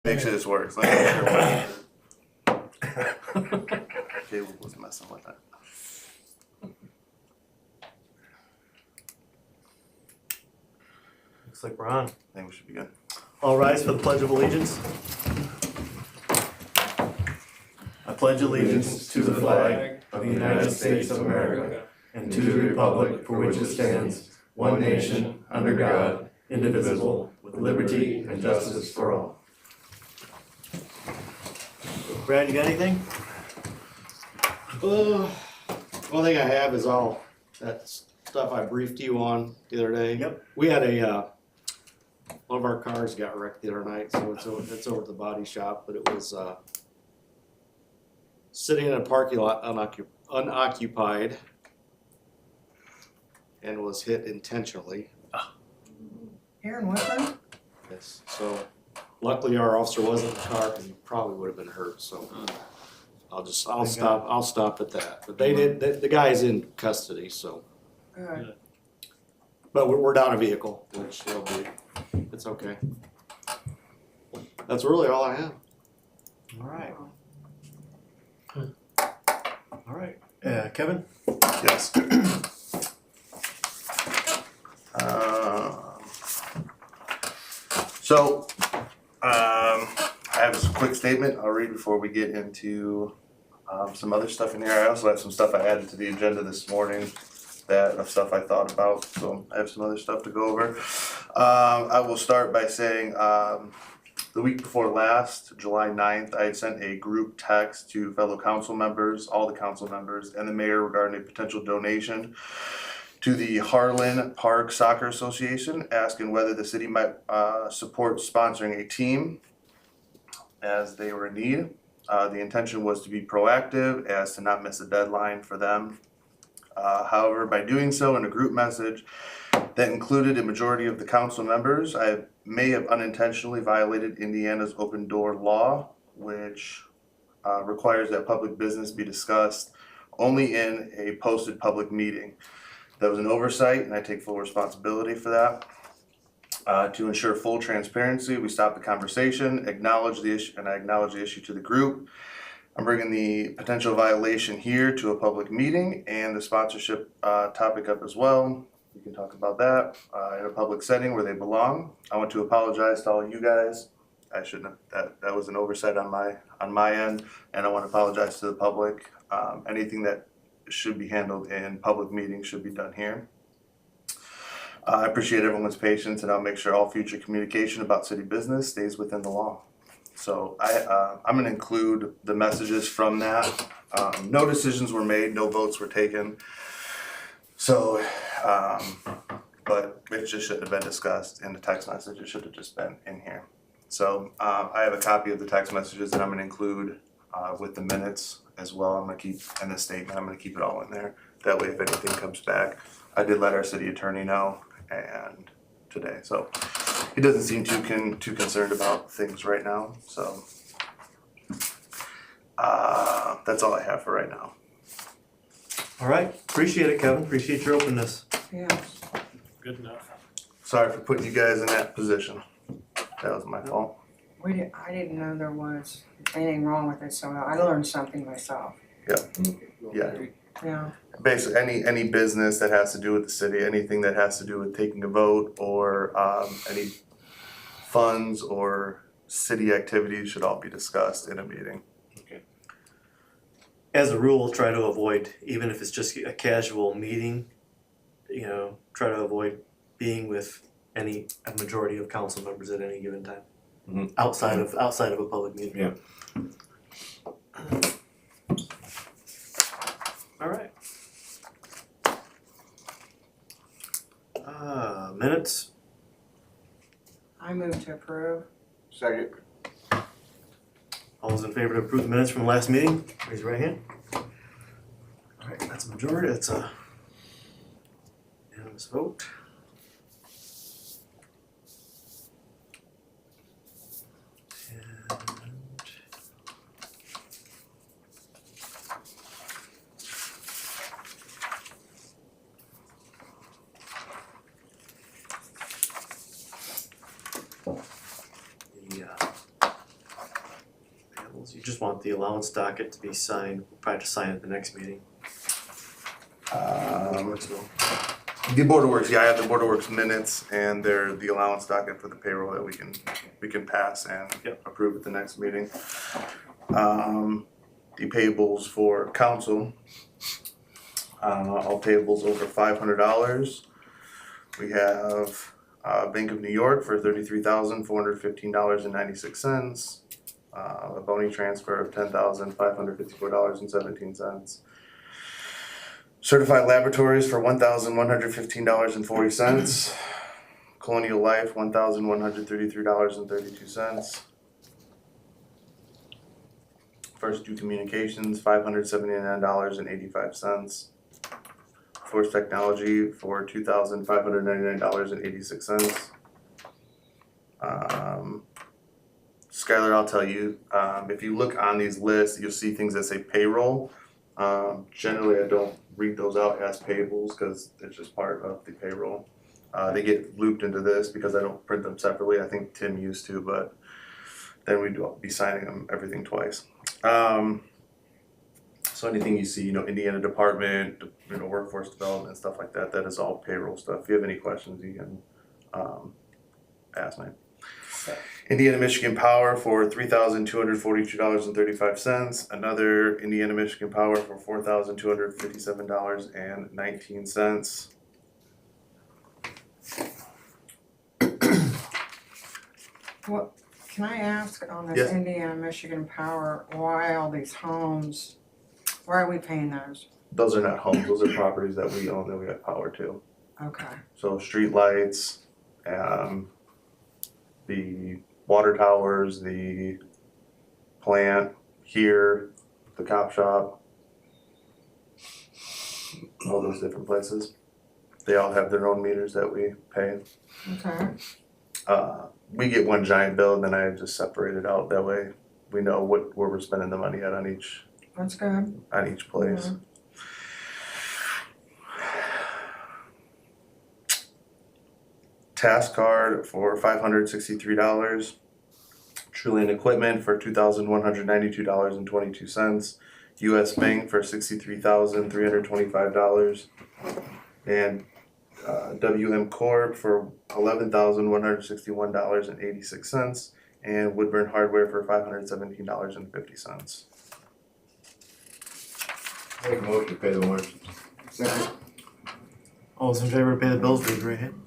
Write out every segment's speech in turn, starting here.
Make sure this works. Let me make sure it works. Cable was messing with it. Looks like we're on. I think we should be good. All rise for the Pledge of Allegiance. I pledge allegiance to the flag of the United States of America and to the republic for which it stands, one nation, under God, indivisible, with liberty and justice for all. Brad, you got anything? One thing I have is all that stuff I briefed you on the other day. Yep. We had one of our cars got wrecked the other night, so it's over at the body shop, but it was, sitting in a parking lot unoccupied and was hit intentionally. Here in Woodburn? Yes. So luckily our officer wasn't in the car because he probably would have been hurt, so I'll stop at that. But the guy's in custody, so. Good. But we're down a vehicle, which it's okay. That's really all I have. All right. All right. Kevin? Yes. I have a quick statement I'll read before we get into some other stuff in here. I also have some stuff I added to the agenda this morning of stuff I thought about, so I have some other stuff to go over. I will start by saying the week before last, July 9th, I had sent a group text to fellow council members, all the council members, and the mayor regarding a potential donation to the Harlan Park Soccer Association, asking whether the city might support sponsoring a team as they were in need. The intention was to be proactive as to not miss a deadline for them. However, by doing so in a group message that included a majority of the council members, I may have unintentionally violated Indiana's open door law, which requires that public business be discussed only in a posted public meeting. That was an oversight, and I take full responsibility for that. To ensure full transparency, we stopped the conversation, acknowledged the issue, and I acknowledged the issue to the group. I'm bringing the potential violation here to a public meeting and the sponsorship topic up as well. We can talk about that in a public setting where they belong. I want to apologize to all you guys. I shouldn't have, that was an oversight on my end, and I want to apologize to the public. Anything that should be handled in public meetings should be done here. I appreciate everyone's patience, and I'll make sure all future communication about city business stays within the law. So I'm going to include the messages from that. No decisions were made, no votes were taken. So, but it just shouldn't have been discussed in the text message. It should have just been in here. So I have a copy of the text messages that I'm going to include with the minutes as well. I'm going to keep in the statement. I'm going to keep it all in there. That way, if anything comes back, I did let our city attorney know and today. So he doesn't seem too concerned about things right now. So that's all I have for right now. All right. Appreciate it, Kevin. Appreciate your openness. Yeah. Good enough. Sorry for putting you guys in that position. That was my fault. I didn't know there was anything wrong with it, so I learned something myself. Yeah. Yeah. Basically, any business that has to do with the city, anything that has to do with taking a vote or any funds or city activities should all be discussed in a meeting. Okay. As a rule, try to avoid, even if it's just a casual meeting, try to avoid being with a majority of council members at any given time. Mm-hmm. Outside of a public meeting. Yeah. All right. Minutes. I moved to approve. Second. All those in favor to approve the minutes from the last meeting, raise your right hand. All right, that's a majority. That's a unanimous vote. So you just want the allowance docket to be signed, we'll probably just sign it at the next meeting. The Board of Works, yeah, I have the Board of Works minutes and they're the allowance docket for the payroll that we can pass and approve at the next meeting. The payables for council, all payables over $500. We have Bank of New York for $33,415.96. A bony transfer of $10,554.17. Certified Laboratories for $1,115.40. Colonial Life, $1,133.32. First Due Communications, $579.85. Force Technology for $2,599.86. Skylar, I'll tell you, if you look on these lists, you'll see things that say payroll. Generally, I don't read those out as payables because it's just part of the payroll. They get looped into this because I don't print them separately. I think Tim used to, but then we'd be signing them everything twice. So anything you see, Indiana Department, workforce development, stuff like that, that is all payroll stuff. If you have any questions, you can ask me. Indiana Michigan Power for $3,242.35. Another Indiana Michigan Power for $4,257.19. What, can I ask on this Yes. Indiana, Michigan Power, why all these homes, why are we paying those? Those are not homes, those are properties that we own that we have power to. Okay, So street lights, the water towers, the plant here, the cop shop, all those different places. They all have their own meters that we pay. okay, We get one giant bill and then I just separate it out. That way we know where we're spending the money at on each that's good. place. Mhm. Task card for $563. Trillion Equipment for $2,192.22. US Bank for $63,325. And WM Corp for $11,161.86. And Woodburn Hardware for $517.50. Make a motion to pay the warrants. All those in favor to pay the bills, raise your right hand.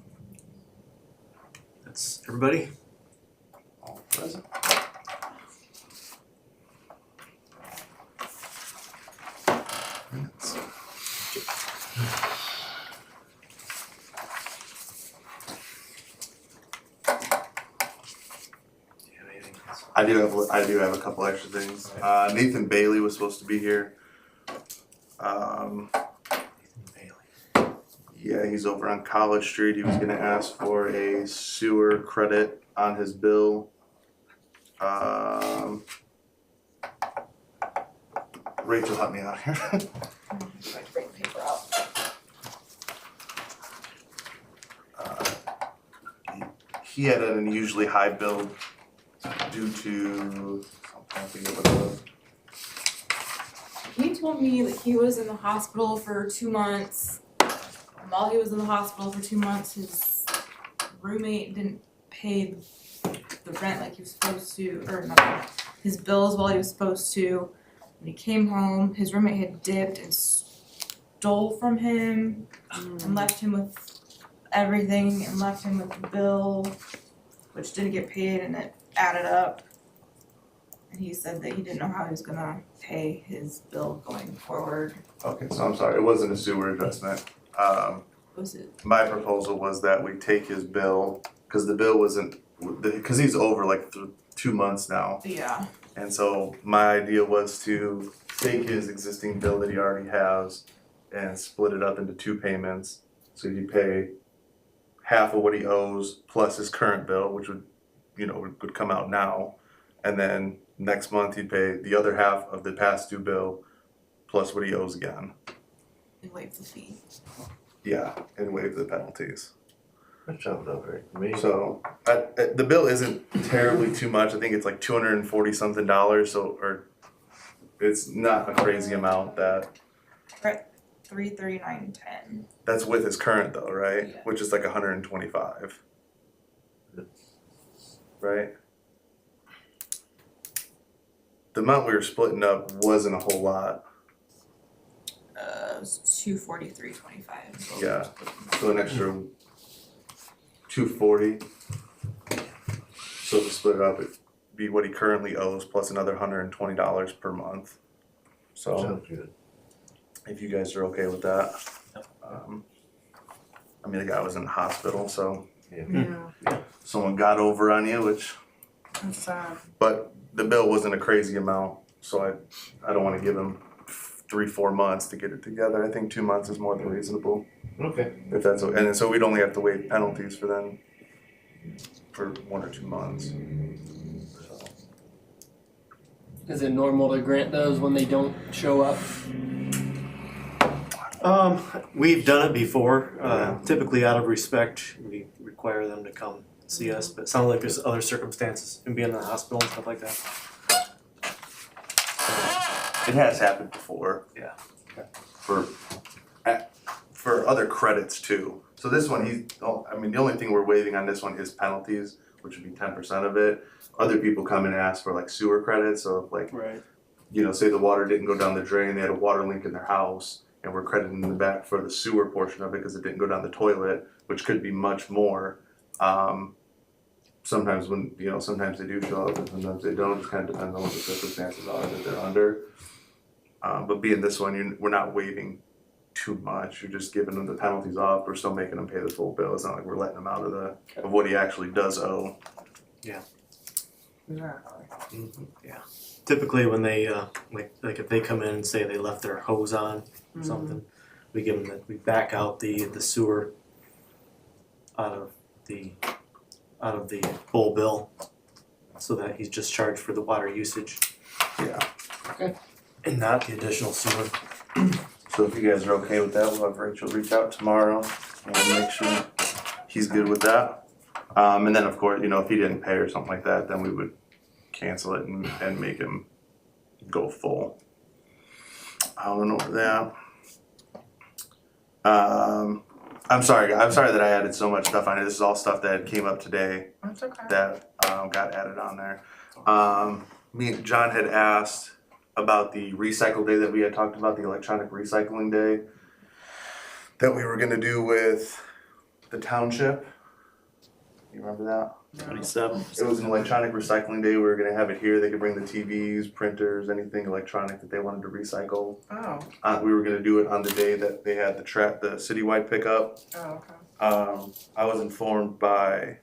That's everybody? All present. Minutes. Do you have anything else? I do have a couple extra things. Nathan Bailey was supposed to be here. Bailey. Yeah, he's over on College Street. He was gonna ask for a sewer credit on his bill. Rachel, help me out here. Bring paper out. He had an unusually high bill due to, I forget what it was. He told me that he was in the hospital for 2 months. While he was in the hospital for 2 months, his roommate didn't pay the rent like he was supposed to, or not, his bills while he was supposed to. When he came home, his roommate had dipped and stole from him and left him with everything and left him with the bill, which didn't get paid, and it added up. And he said that he didn't know how he was gonna pay his bill going forward. Okay, so I'm sorry, it wasn't a sewer adjustment. Was it? My proposal was that we take his bill, cause the bill wasn't, cause he's over like 2 months now. Yeah. And so my idea was to take his existing bill that he already has and split it up into 2 payments. So he'd pay half of what he owes plus his current bill, which would come out now. And then next month he'd pay the other half of the past due bill plus what he owes again. And waive the fee. Yeah, and waive the penalties. That sounds about right to me. So, the bill isn't terribly too much, I think it's like $240 something, so, or it's not a crazy amount that, 339.10. that's with his current though, right? Yeah. Which is like 125. Right? The amount we were splitting up wasn't a whole lot, It was 243.25. yeah, so an extra 240. So if we split it up, it'd be what he currently owes plus another $120 per month. So Sounds good. if you guys are okay with that. I mean, the guy was in the hospital, so Yeah, someone got over on you, which, that's sad. but the bill wasn't a crazy amount, so I don't wanna give him 3-4 months to get it together. I think 2 months is more than reasonable, Okay. if that's, and then so we'd only have to waive penalties for them for 1 or 2 months. So, Is it normal to grant those when they don't show up? We've done it before, Yeah. typically out of respect, we require them to come see us, but it sounds like there's other circumstances, and being in the hospital and stuff like that. it has happened before. Yeah. Okay. For other credits too. So this one, I mean, the only thing we're waiving on this one is penalties, which would be 10% of it. Other people come and ask for like sewer credits, so if like, Right. you know, say the water didn't go down the drain, they had a water leak in their house, and we're crediting them back for the sewer portion of it because it didn't go down the toilet, which could be much more. Sometimes sometimes they do show up and sometimes they don't, just kind of depends on what the circumstances are that they're under. But being this one, we're not waiving too much, you're just giving them the penalties off, we're still making them pay the full bill, it's not like we're letting them out of what he actually does owe. Exactly. Typically when they, like if they come in and say they left their hose on or something, we give them we back out the sewer out of the full bill, so that he's just charged for the water usage Yeah. and not the additional sewer. So if you guys are okay with that, we'll have Rachel reach out tomorrow and make sure he's good with that. And then of course, if he didn't pay or something like that, then we would cancel it and make him go full. I went over that. I'm sorry that I added so much stuff on it. This is all stuff that came up today That's okay. that got added on there. Me and John had asked about the recycle day that we had talked about, the electronic recycling day that we were gonna do with the township. You remember that? 27. It was an electronic recycling day. We were gonna have it here. They could bring the TVs, printers, anything electronic that they wanted to recycle. Oh, We were gonna do it on the day that they had the citywide pickup. okay. I was informed by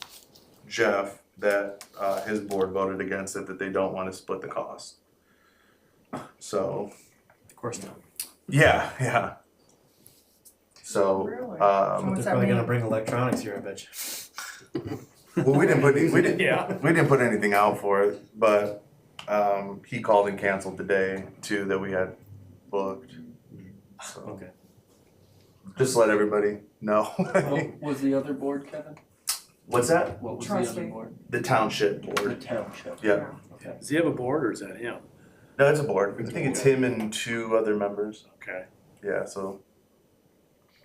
Jeff that his board voted against it, that they don't want to split the cost. So, Of course not. yeah. So, Really? They're What's that probably gonna mean? bring electronics here, I bet you. well, we didn't Yeah. we didn't put anything out for it, but he called and canceled the day too that we had booked. So, Okay. just to let everybody know. What was the other board, Kevin? What's that? What was Trustee. the other board? The township The board. township. Yeah. Does he have a board or is that him? No, it's a board. I think it's him and 2 other members. Okay. Yeah, so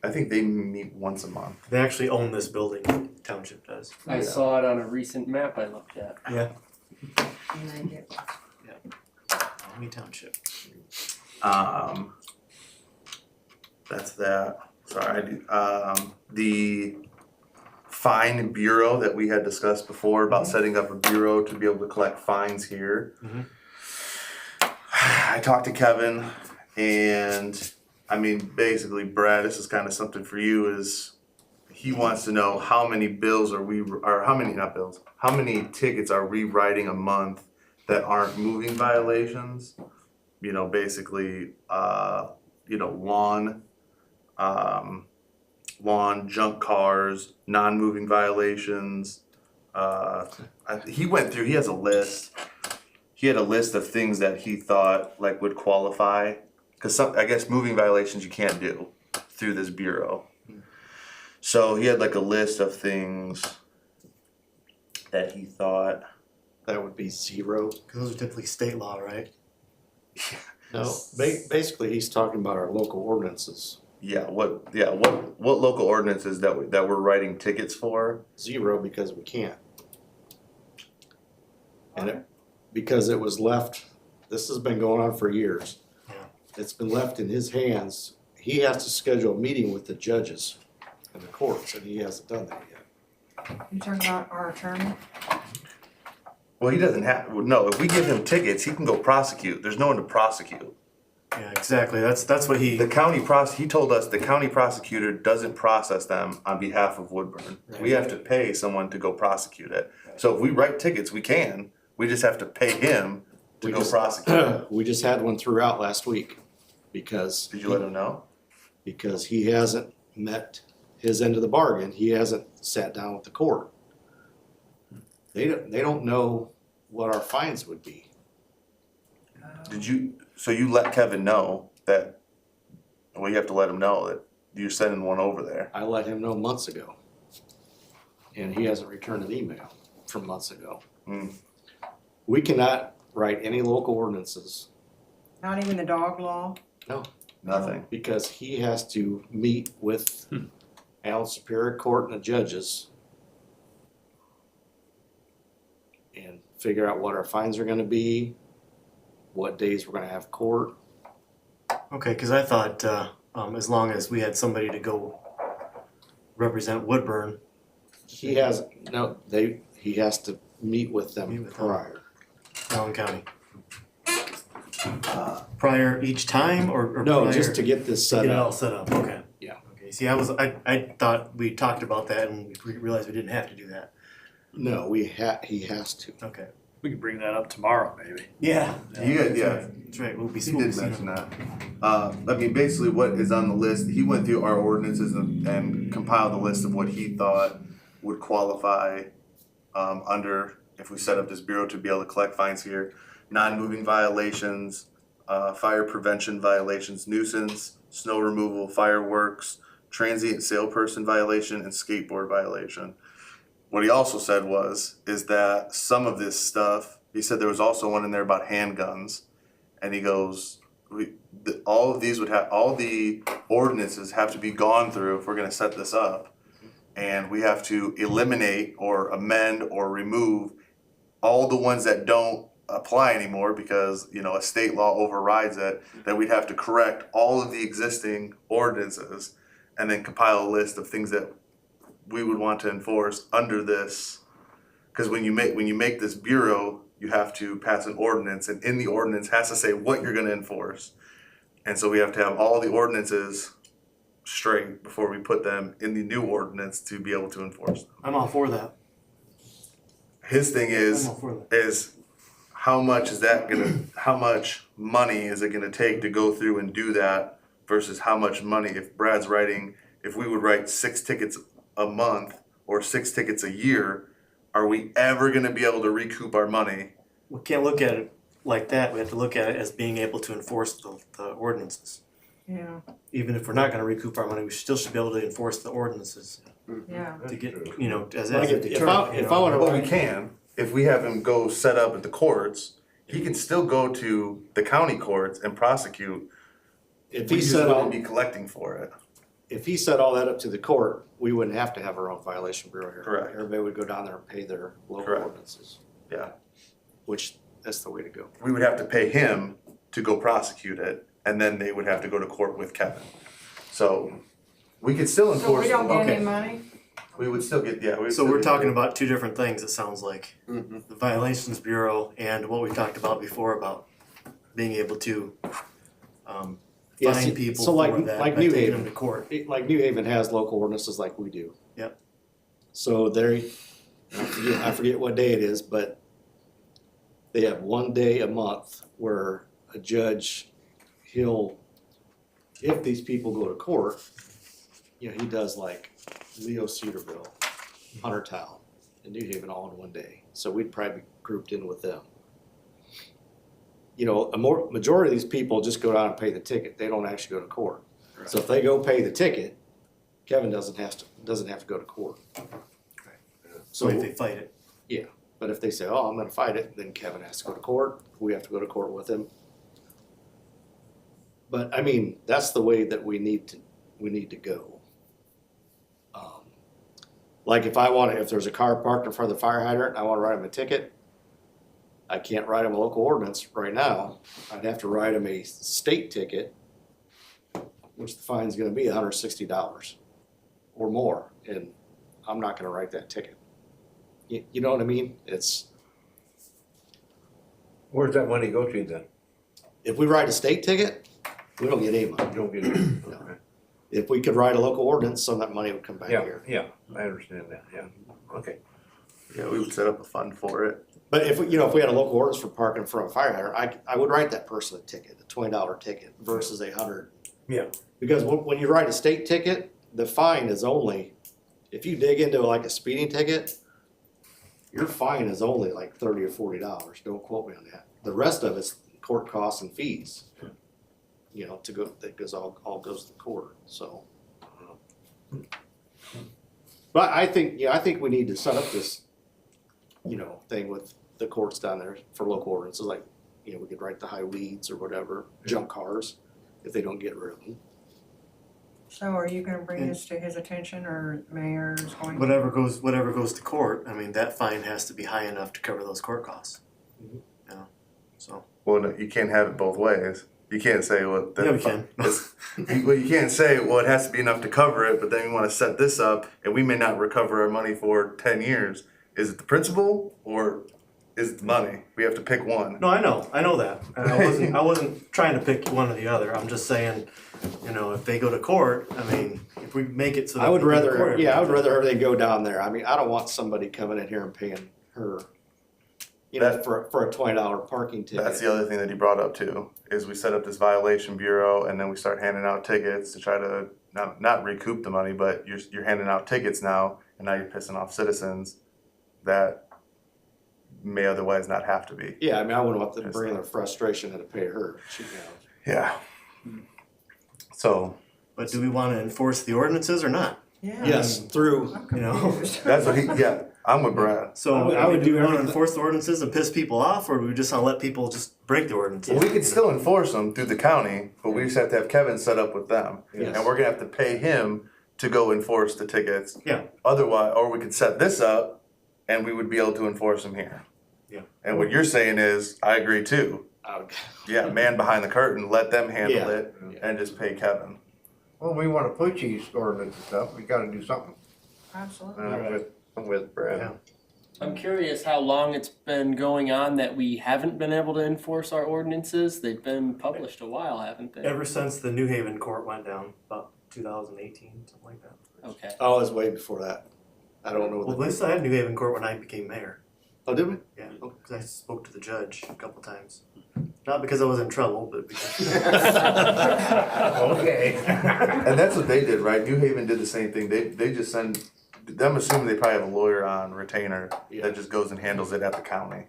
I think they meet once a month. They actually own this building, the township does. I saw it on a recent map I looked at. Yeah. And they get, Army Township. That's that. Sorry, the fine bureau that we had discussed before about setting up a bureau to be able to collect fines here. Mhm. I talked to Kevin, and I mean, basically, Brad, this is kind of something for you, is he wants to know how many bills how many tickets are we writing a month that aren't moving violations? Basically, lawn, junk cars, non-moving violations. He went through, he has a list. He had a list of things that he thought like would qualify, because I guess moving violations you can't do through this bureau. So he had like a list of things that he thought. That would be 0. Cause those are typically state law, right? No, basically, he's talking about our local ordinances. What local ordinances that we're writing tickets for? 0 because we can't. And because it was left, this has been going on for years. Yeah. It's been left in his hands. He has to schedule a meeting with the judges and the courts, and he hasn't done that yet. You talking about our attorney? Well, he doesn't have, no, if we give him tickets, he can go prosecute. There's no one to prosecute. Yeah, exactly. That's what he. He told us the county prosecutor doesn't process them on behalf of Woodburn. We have to pay someone to go prosecute it. So if we write tickets, we just have to pay him to We go just- prosecute it. We just had one throughout last week because. Did you let him know? Because he hasn't met his end of the bargain. He hasn't sat down with the court. They don't know what our fines would be. So you let Kevin know that, well, you have to let him know that you're sending one over there. I let him know months ago. And he hasn't returned an email from months ago. Hmm. We cannot write any local ordinances Not even the dog law? Nothing. because he has to meet with Allen Superior Court and the judges and figure out what our fines are gonna be, what days we're gonna have court. Okay, cause I thought, as long as we had somebody to go represent Woodburn, He has, no, he has to meet with them Meet with them. prior. Allen County. Prior each time or No, prior- just to get this to set get it all up. set up, okay. Yeah. Okay, see, I thought we talked about that and we realized we didn't have to do that. No, he has to. Okay. We could bring that up tomorrow, maybe. Yeah. Yeah. That's right, we'll be. He did mention that. I mean, basically what is on the list, he went through our ordinances and compiled a list of what he thought would qualify under, if we set up this bureau to be able to collect fines here. Non-moving violations, fire prevention violations, nuisance, snow removal, fireworks, transient sailperson violation, and skateboard violation. What he also said is that some of this stuff, he said there was also one in there about handguns. And he goes, all the ordinances have to be gone through if we're gonna set this up. And we have to eliminate or amend or remove all the ones that don't apply anymore because, a state law overrides it, that we'd have to correct all of the existing ordinances and then compile a list of things that we would want to enforce under this. Cause when you make this bureau, you have to pass an ordinance, and in the ordinance has to say what you're gonna enforce. And so we have to have all the ordinances straight before we put them in the new ordinance to be able to enforce them. I'm all for that. His thing I'm is all for that. how much money is it gonna take to go through and do that versus how much money, if we would write 6 tickets a month or 6 tickets a year, are we ever gonna be able to recoup our money? We can't look at it like that, we have to look at it as being able to enforce the ordinances. Yeah, Even if we're not gonna recoup our money, we still should be able to enforce the ordinances yeah. to get, as Like a if deterrent. if I wanna Well, we can, if we have him go set up at the courts, he can still go to the county courts and prosecute. if We he just set all, wouldn't be collecting for it. if he set all that up to the court, we wouldn't have to have our own violation bureau here. Correct. Everybody would go down there and pay their local Correct. ordinances. Yeah. Which, that's the way to go. We would have to pay him to go prosecute it, and then they would have to go to court with Kevin. So, we could still So enforce, we don't get any okay, money? we would still get, yeah, we would So still we're get- talking about two different things, it sounds like. The Violations Bureau and what we talked about before about being able to Yeah, fine see, people so like- for that like by New taking Haven. them to court. Like New Haven has local ordinances like we do. Yep. So I forget what day it is, but they have one day a month where a judge, if these people go to court, he does like Leo Cedarville, Huntertown, and New Haven all in one day. So we'd probably be grouped in with them. Majority of these people just go down and pay the ticket. They don't actually go to court. So if they go pay the ticket, Kevin doesn't have to go to court. So if they fight it. But if they say, oh, I'm gonna fight it, then Kevin has to go to court, we have to go to court with him. But I mean, that's the way that we need to go. Like if there's a car parked in front of the fire hydrant, I wanna write him a ticket. I can't write him a local ordinance right now, I'd have to write him a state ticket, which the fine's gonna be $160 or more, and I'm not gonna write that ticket. You know what I mean? Where's that money go to then? If we write a state ticket, we don't get any money. You don't get it. No. Okay. If we could write a local ordinance, some of that money would come back Yeah, here. yeah, I understand that, yeah, okay. Yeah, we would set up a fund for it. But if we had a local ordinance for parking in front of a fire hydrant, I would write that person a ticket, a $20 ticket versus $100. Yeah. Because when you write a state ticket, the fine is only, if you dig into like a speeding ticket, your fine is only like $30 or $40. Don't quote me on that. The rest of it's court costs and fees. You know, that goes all goes to the court. So, but I think we need to set up this, thing with the courts down there for local ordinances. Like, we could write the high weeds or whatever, junk cars, if they don't get rid of them. So are you gonna bring this to his attention, or mayor's going? Whatever goes to court, I mean, that fine has to be high enough to cover those court costs. Mhm. So. Well, no, you can't have it both ways. You can't say, well, Yeah, we can. well, you can't say, well, it has to be enough to cover it, but then we want to set this up and we may not recover our money for 10 years. Is it the principal or is it the money? We have to pick one. No, I know that. And I wasn't trying to pick one or the other. I'm just saying, if they go to court, I mean, if we make it so that I would they go to rather, court, I would rather they go down there. I mean, I don't want somebody coming in here and paying her, for a $20 parking ticket. That's the other thing that he brought up too, is we set up this violation bureau and then we start handing out tickets to try to not recoup the money, but you're handing out tickets now and now you're pissing off citizens that may otherwise not have to be. Yeah, I mean, I wouldn't want them bringing their frustration to pay her. Yeah. So But do we want to enforce the ordinances or not? Yeah. Yes, through, I'm You know. confused. that's what I'm with Brad. So I would do do we want to everything- enforce the ordinances and piss people off, or do we just want to let people just break the ordinances? Well, we could still enforce them through the county, but we just have to have Kevin set up with them. Yes. And we're gonna have to pay him to go enforce the tickets. Yeah. Otherwise, or we could set this up and we would be able to enforce them here. Yeah. And what you're saying is, I agree too. Yeah, man behind the curtain, let them handle Yeah. it and just pay Kevin. Well, we wanna push these ordinance and stuff, we gotta do something. Absolutely. I'm with Brad. Yeah. I'm curious how long it's been going on that we haven't been able to enforce our ordinances. They've been published a while, haven't they? Ever since the New Haven court went down, about 2018, something like that. Okay. Oh, it was way before that. I don't know. Well, at least I had New Haven court when I became mayor. Oh, did we? Yeah, because I spoke to the judge a couple times. Not because I was in trouble, but because. Okay. And that's what they did, right? New Haven did the same thing. They just send, I'm assuming they probably have a lawyer on retainer Yeah. that just goes and handles it at the county.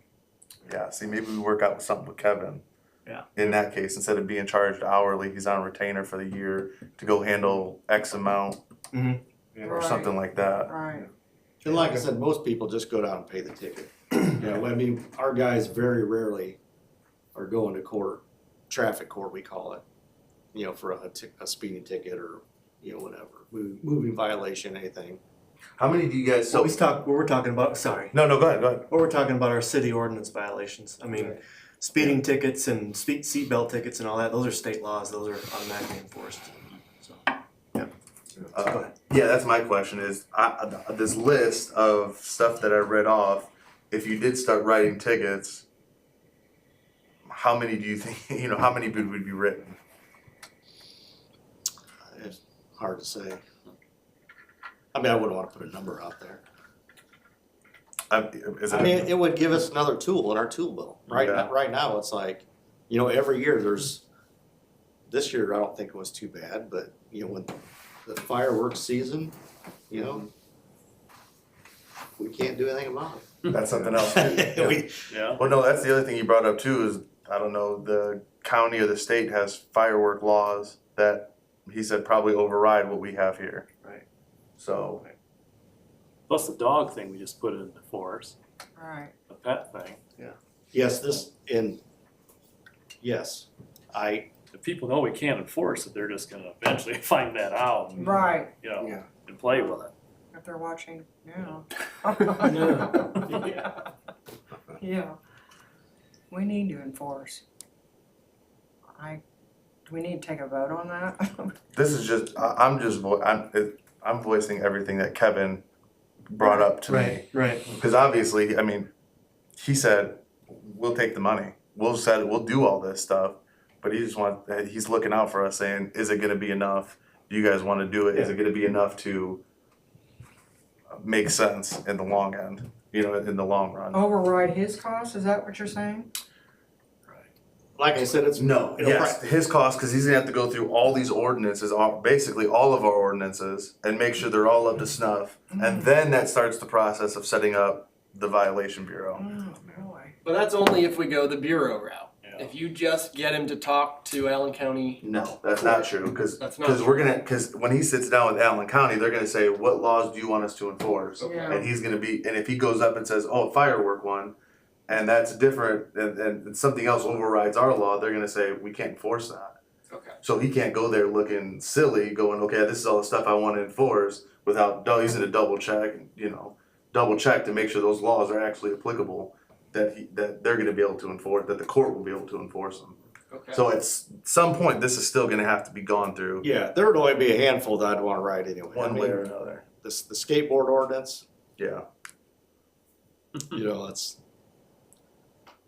Yeah, see, maybe we work out something with Kevin. Yeah. In that case, instead of being charged hourly, he's on retainer for the year to go handle X amount or something like that. Right. And like I said, most people just go down and pay the ticket. I mean, our guys very rarely are going to court, traffic court we call it, for a speeding ticket or, whatever, moving violation, anything. How many do you guys, So what we're talking about, sorry, no, go ahead. what we're talking about are city ordinance violations. I mean, speeding tickets and seatbelt tickets and all that, those are state laws, those are automatically enforced. So, yeah. Go ahead. Yeah, that's my question is, this list of stuff that I read off, if you did start writing tickets, how many do you think, how many would be written? It's hard to say. I mean, I wouldn't want to put a number out there. Is I mean, it would give us another tool in our tool belt. Yeah. Right now, it's like, every year this year I don't think it was too bad, but, when the fireworks season, we can't do anything about it. That's something else too. We- Yeah. Well, no, that's the other thing you brought up too is, I don't know, the county or the state has firework laws that he said probably override what we have here. Right. So, Plus the dog thing we just put into force, Right. the pet thing. Yes, If people know we can't enforce it, they're just gonna eventually find that out and, Right, you know, Yeah. and play with it. if they're watching now. Yeah. Yeah. We need to enforce. Do we need to take a vote on that? this is just, I'm voicing everything that Kevin brought up to me. Right. Because obviously, I mean, he said, we'll take the money. We'll do all this stuff. But he's looking out for us saying, is it gonna be enough? Do you guys wanna do it? Is it gonna be enough to make sense in the long end, in the long run? Override his costs, is that what you're saying? like I said, it's. No, it'll yes, his cost, because he's gonna have to go through all these ordinances, basically all of our ordinances, and make sure they're all up to snuff. And then that starts the process of setting up the violation bureau. Oh, boy. But that's only if we go the bureau route. Yeah. If you just get him to talk to Allen County, No, that's not true, because That's not because when he sits down with Allen County, they're gonna say, what laws do you want us to enforce? Yeah. And he's gonna and if he goes up and says, oh, a firework one, and that's different, and something else overrides our law, they're gonna say, we can't enforce that. okay. So he can't go there looking silly, going, okay, this is all the stuff I want to enforce, without using a double check, double check to make sure those laws are actually applicable, that they're gonna be able to enforce, that the court will be able to enforce them. Okay. So at some point, this is still gonna have to be gone through Yeah, there would only be a handful that I'd wanna ride anyway. one way or another. The skateboard ordinance, Yeah.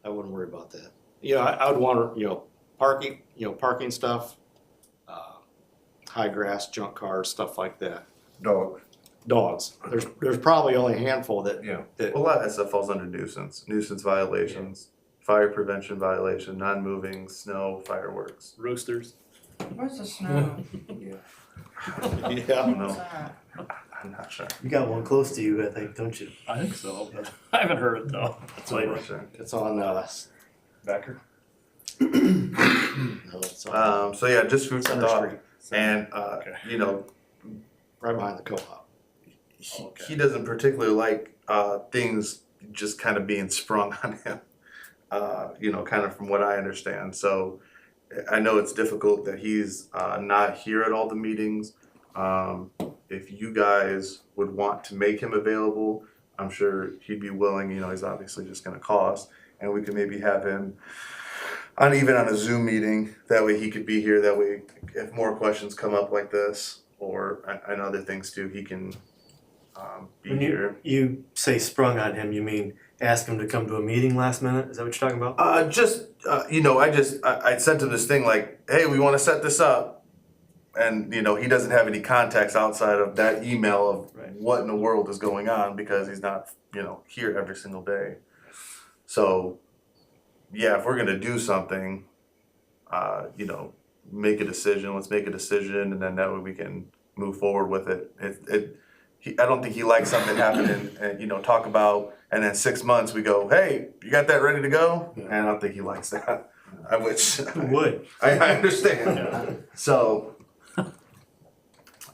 I wouldn't worry about that. I would want, parking stuff, high grass, junk cars, stuff like that. Dogs, there's probably only a handful that. Yeah. Well, a lot of that stuff falls under nuisance violations, fire prevention violation, non-moving, snow, fireworks. Roosters. What's the snow? Yeah. I don't What's know. that? I'm not sure. You got one close to you, I think, don't you? I think so, but I haven't heard it though. That's I'm why not sure. It's on, Becker. no, it's on So yeah, just food for Center thought, Street, and Okay. right behind the co-op. he doesn't particularly like things just kind of being sprung on him. Kind of from what I understand. So I know it's difficult that he's not here at all the meetings. If you guys would want to make him available, I'm sure he'd be willing. He's obviously just going to cost, and we could maybe have him even on a Zoom meeting. That way he could be here. That way, if more questions come up like this or and other things too, he can be When here. you say sprung on him, you mean ask him to come to a meeting last minute? Is that what you're talking about? I sent him this thing like, hey, we want to set this up. And, he doesn't have any context outside of that email of what in the world is going on because he's not, here every single day. So, yeah, if we're going to do something, make a decision, let's make a decision, and then that way we can move forward with it. I don't think he likes something happening and, talk about, and then 6 months we go, hey, you got that ready to go? And I don't think he likes that. I Would. understand. So,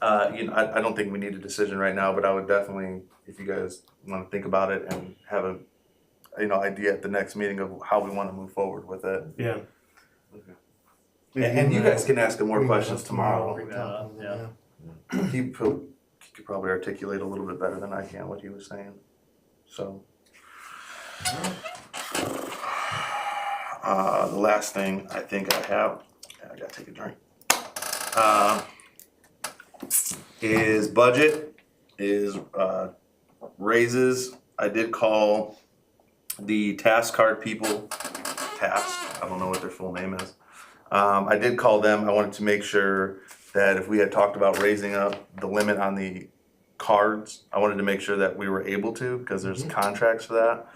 I don't think we need a decision right now, but I would definitely, if you guys want to think about it and have a, idea at the next meeting of how we want to move forward with it. Yeah. And you guys can ask him more questions tomorrow. Bring that up, yeah. He could probably articulate a little bit better than I can what he was saying. So. The last thing I think I have, I gotta take a drink. Is budget, is raises. I did call the task card people, I don't know what their full name is. I did call them. I wanted to make sure that if we had talked about raising up the limit on the cards, I wanted to make sure that we were able to, because there's contracts for that.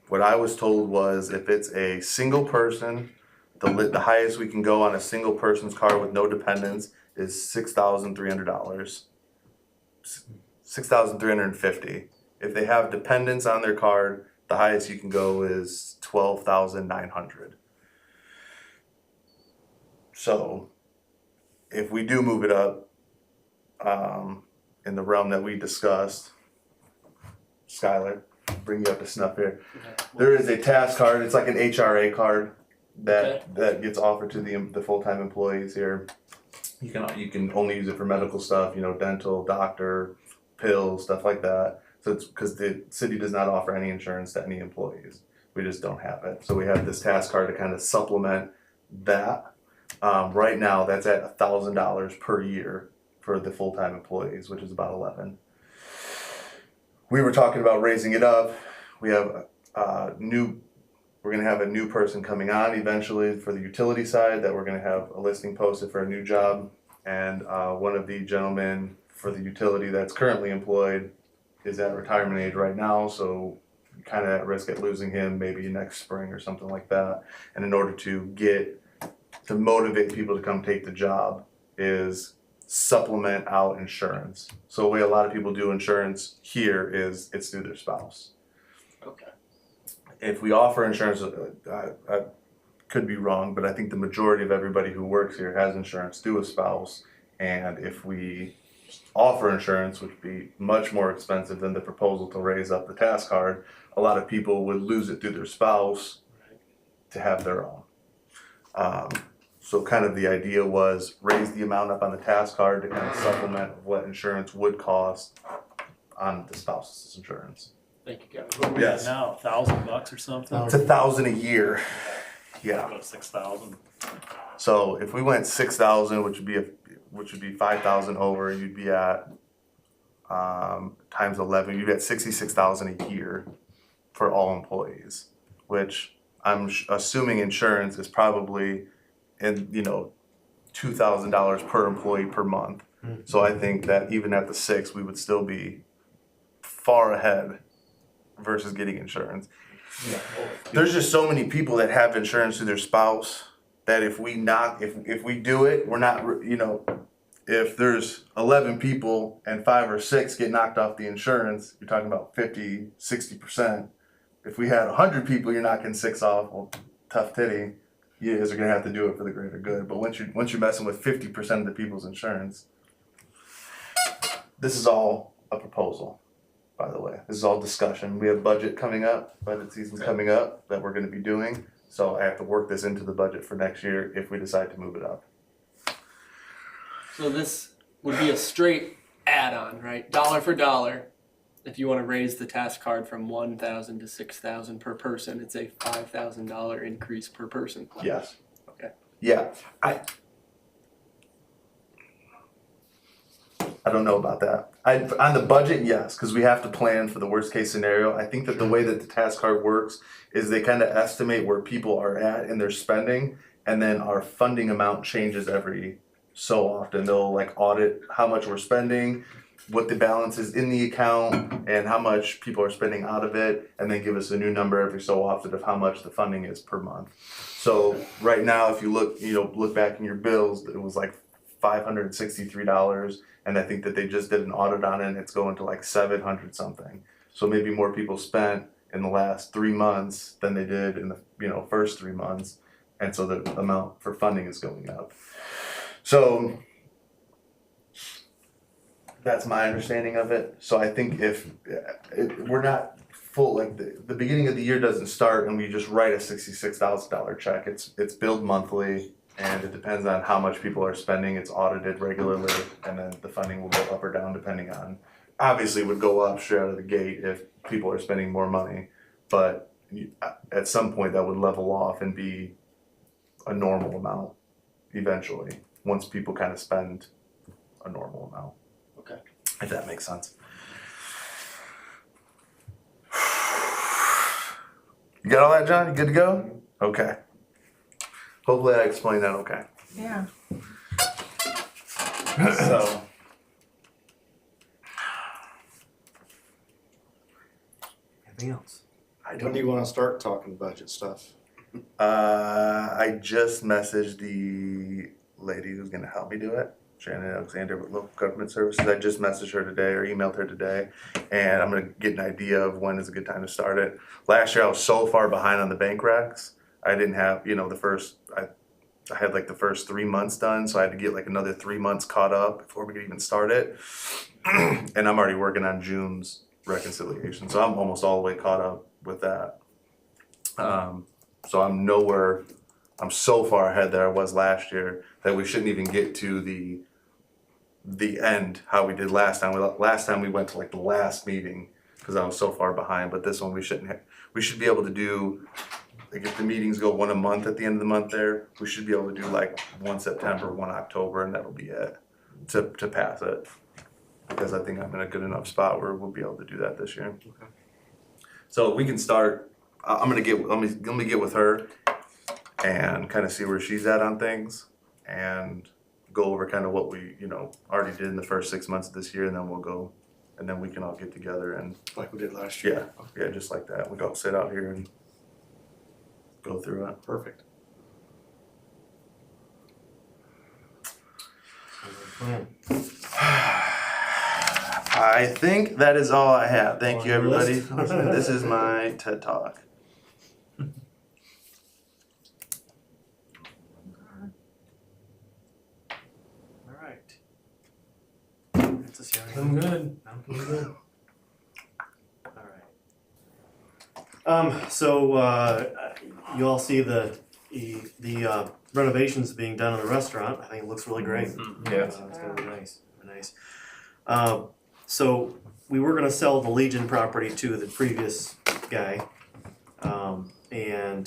What I was told was if it's a single person, the highest we can go on a single person's card with no dependents is $6,300. $6,350. If they have dependents on their card, the highest you can go is $12,900. So, if we do move it up, in the realm that we discussed, Skylar, bring you up to snuff here. There is a task card, it's like an HRA card that gets offered to the full-time employees here. You can only use it for medical stuff, dental, doctor, pills, stuff like that. So it's because the city does not offer any insurance to any employees. We just don't have it. So we have this task card to kind of supplement that. Right now, that's at $1,000 per year for the full-time employees, which is about 11. We were talking about raising it up. We have we're gonna have a new person coming on eventually for the utility side that we're gonna have a listing posted for a new job. And one of the gentlemen for the utility that's currently employed is at retirement age right now, so kind of at risk at losing him maybe next spring or something like that. And in order to motivate people to come take the job is supplement out insurance. So the way a lot of people do insurance here is it's through their spouse. Okay. If we offer insurance, I could be wrong, but I think the majority of everybody who works here has insurance through a spouse. And if we offer insurance, which would be much more expensive than the proposal to raise up the task card, a lot of people would lose it through their spouse to have their own. So kind of the idea was raise the amount up on the task card to kind of supplement what insurance would cost on the spouse's insurance. Thank you, Kevin. What are we at now, $1,000 or something? It's $1,000 a year. Yeah. About 6,000. So if we went 6,000, which would be 5,000 over, you'd be at times 11. You'd be at 66,000 a year for all employees, which I'm assuming insurance is probably in $2,000 per employee per month. So I think that even at the 6, we would still be far ahead versus getting insurance. There's just so many people that have insurance through their spouse that if we do it, we're not, if there's 11 people and 5 or 6 get knocked off the insurance, you're talking about 50, 60%. If we had 100 people, you're knocking 6 off, well, tough titty. You guys are gonna have to do it for the greater good. But once you're messing with 50% of the people's insurance, this is all a proposal, by the way. This is all discussion. We have budget season coming up that we're gonna be doing. So I have to work this into the budget for next year if we decide to move it up. So this would be a straight add-on, right? Dollar for dollar. If you want to raise the task card from 1,000 to 6,000 per person, it's a $5,000 increase per person. Yes. Okay. Yeah. I don't know about that. On the budget, yes, because we have to plan for the worst case scenario. I think that the way that the task card works is they kind of estimate where people are at in their spending, and then our funding amount changes every so often. They'll audit how much we're spending, what the balance is in the account, and how much people are spending out of it, and then give us a new number every so often of how much the funding is per month. So right now, if you look back in your bills, it was like $563, and I think that they just did an audit on it, and it's going to like 700 something. So maybe more people spent in the last 3 months than they did in the first 3 months, and so the amount for funding is going up. So that's my understanding of it. So I think if we're not full, the beginning of the year doesn't start and we just write a $66,000 check. It's billed monthly, and it depends on how much people are spending. It's audited regularly, and then the funding will go up or down depending on. Obviously, it would go up straight out of the gate if people are spending more money, but at some point that would level off and be a normal amount eventually, once people kind of spend a normal amount. Okay. If that makes sense. You got all that, John? You good to go? Okay. Hopefully I explained that okay. Yeah. So. Anything else? When do you want to start talking budget stuff? I just messaged the lady who's gonna help me do it, Shannon Alexander with Local Government Services. I just messaged her today or emailed her today, and I'm gonna get an idea of when is a good time to start it. Last year I was so far behind on the bank recs. I didn't have, I had like the first 3 months done, so I had to get like another 3 months caught up before we could even start it. And I'm already working on June's reconciliation, so I'm almost all the way caught up with that. So I'm so far ahead that I was last year that we shouldn't even get to the end how we did last time. Last time we went to like the last meeting because I was so far behind, but this one we should be able to do, like if the meetings go one a month at the end of the month there, we should be able to do like 1 September, 1 October, and that'll be it to pass it. Because I think I'm in a good enough spot where we'll be able to do that this year. Okay. So we can start, let me get with her and kind of see where she's at on things and go over kind of what we, already did in the first 6 months of this year, and then and then we can all get together and Like we did last year. yeah, just like that. We go sit out here and go through it. Perfect. I think that is all I have. Thank you, On your everybody. list. This is my TED Talk. All right. Francis, you have anything? I'm good. No? I'm good. All right. So you all see the renovations being done in the restaurant. I think it looks really great. Yeah. It's gonna be nice, nice. So we were gonna sell the Legion property to the previous guy. And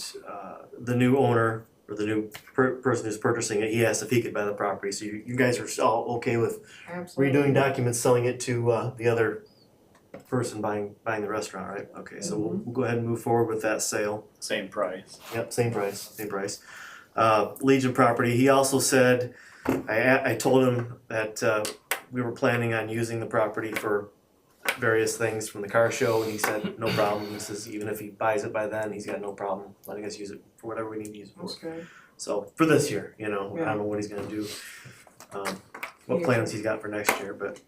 the new owner, or the new person who's purchasing it, he asked if he could buy the property. So you guys are all okay with Absolutely. redoing documents, selling it to the other person buying the restaurant, right? Okay, so we'll go ahead and move forward with that sale. Same price. Yep, same price. Legion property, he also said, I told him that we were planning on using the property for various things from the car show, and he said, no problem. He says, even if he buys it by then, he's got no problem letting us use it for whatever we need to use it for. That's good. So, for this year, I Yeah. don't know what he's gonna do, what plans he's got for next year, but,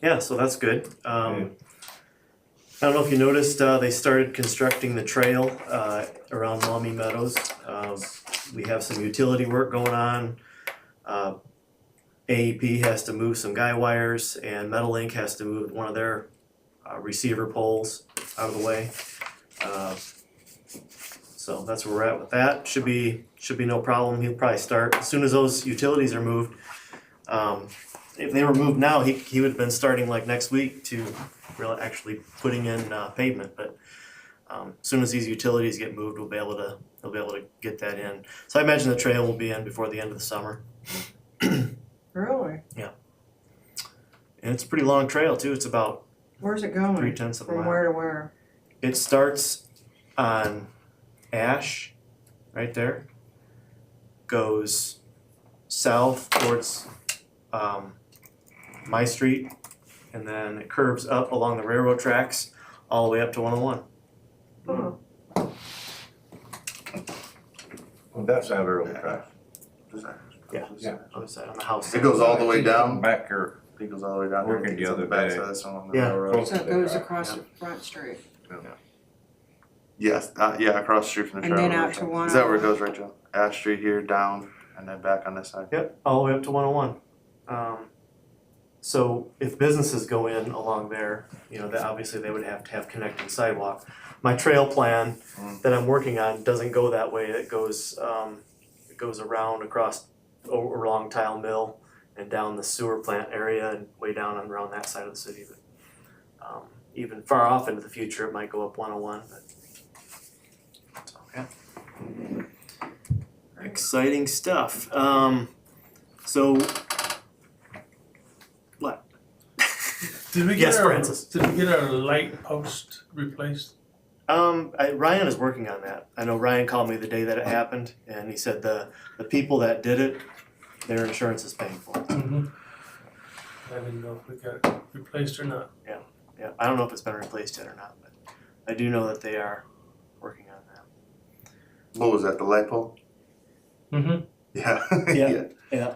yeah, so that's good. I don't know if you noticed, they started constructing the trail around Maumee Meadows. We have some utility work going on. AEP has to move some guy wires, and Metal Link has to move one of their receiver poles out of the way. So that's where we're at with that. Should be no problem. He'll probably start as soon as those utilities are moved. If they were moved now, he would have been starting like next week to really actually putting in pavement. But as soon as these utilities get moved, he'll be able to get that in. So I imagine the trail will be in before the end of the summer. Really? And it's a pretty long trail too. It's about Where's it going? 3/10 of a From mile. where to where? It starts on Ash, right there. Goes south towards my street, and then it curves up along the railroad tracks all the way up to 101. Oh, Well, that's not very fast. Yeah, other side on the house. It goes all the way down. Back here, It goes all the way down. Working It's the on other back day. side, it's along the Yeah. railroad. so it goes across the front street Yes, yeah, across the street from the and trail. then out to one. Is that where it goes, right, Joe? Ash Street here, down, and then back on this side. Yep, all the way up to 101. So if businesses go in along there, that obviously they would have to have connecting sidewalk. My trail plan that I'm working on doesn't go that way. It goes around across along Tile Mill and down the sewer plant area and way down and around that side of the city. But even far off into the future, it might go up 101. But so, yeah. Exciting stuff. So what? Did we Yes, get our, Francis. did we get our light post replaced? Ryan is working on that. I know Ryan called me the day that it happened, and he said the people that did it, their insurance is paying for it. Mm-hmm. I didn't know if we got it replaced or not. Yeah, I don't know if it's been replaced yet or not, but I do know that they are working on that. What was that, the light pole? Mm-hmm. Yeah. Yeah. Yeah,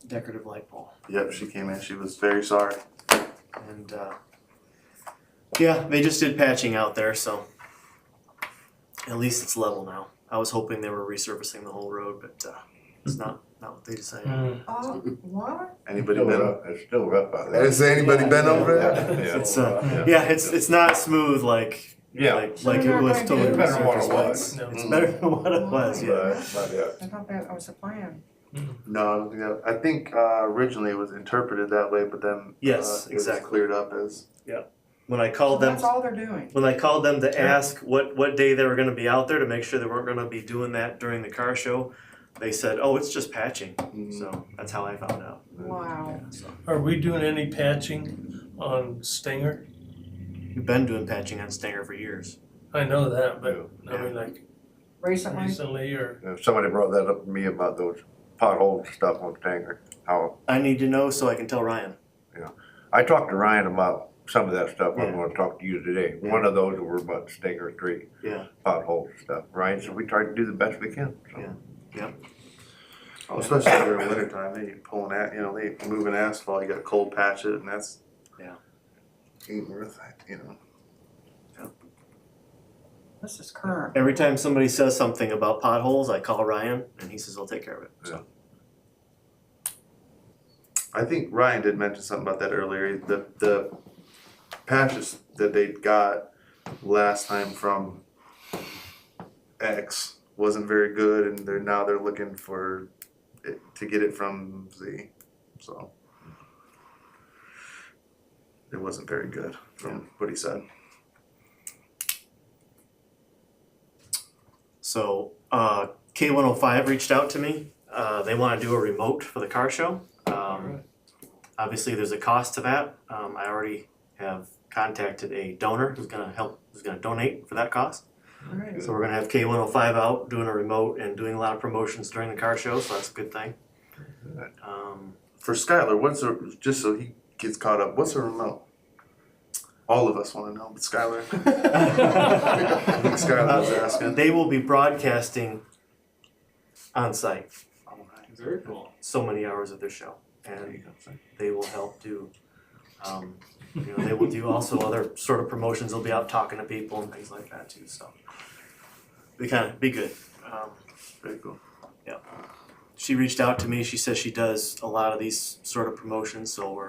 decorative light pole, Yep, she came in, she was very sorry. and yeah, they just did patching out there, so at least it's level now. I was hoping they were resurfacing the whole road, but it's not what they decided. Oh, what? Anybody been? It's still rough out I there. didn't say anybody been over there? Yeah. It's it's not smooth like So it they're was not totally gonna do Better than what it resurfaced. was. No. It's better than what it was, yeah. But yeah. I thought that was the plan. No, I don't think that. I think originally it was interpreted that way, but then Yes, it was exactly. cleared up as When I So called them that's all they're doing. when I called them to ask what day they were gonna be out there to make sure they weren't gonna be doing that during the car show, they said, oh, it's just patching. So that's how I found out. Wow. So Are we doing any patching on Stinger? we've been doing patching on Stinger for years. I know that, but I mean like Recently? recently or, Somebody brought that up to me about those potholes and stuff on Stanger. How, I need to know so I can tell Ryan. I talked to Ryan about some of that stuff. I'm Yeah. gonna talk to you today. One of those were about Stanger Street. Yeah. Potholes and stuff. Ryan said we tried to do the best we can, so. Yeah. oh, especially during winter time. They pulling at they moving asphalt. You got to cold patch it, and that's ain't worth it. This is current. Every time somebody says something about potholes, I call Ryan and he says he'll take care of it. So I think Ryan did mention something about that earlier. The patches that they got last time from X wasn't very good, and they're looking for it to get it from Z. So it wasn't very good from what he said. So K105 reached out to me. They want to do a remote for the car show. Obviously, there's a cost to that. I already have contacted a donor who's going to donate for that cost. Alright. So we're going to have K105 out doing a remote and doing a lot of promotions during the car show. So that's a good thing. For Skylar, just so he gets caught up, what's a remote? All of us want to know, but Skylar. I think Skylar was asking. They will be broadcasting on site Very cool. so many hours of their show, and they will help do. They will do also other sort of promotions. They'll be out talking to people and things like that too. So be good. Very cool. She reached out to me. She says she does a lot of these sort of promotions, so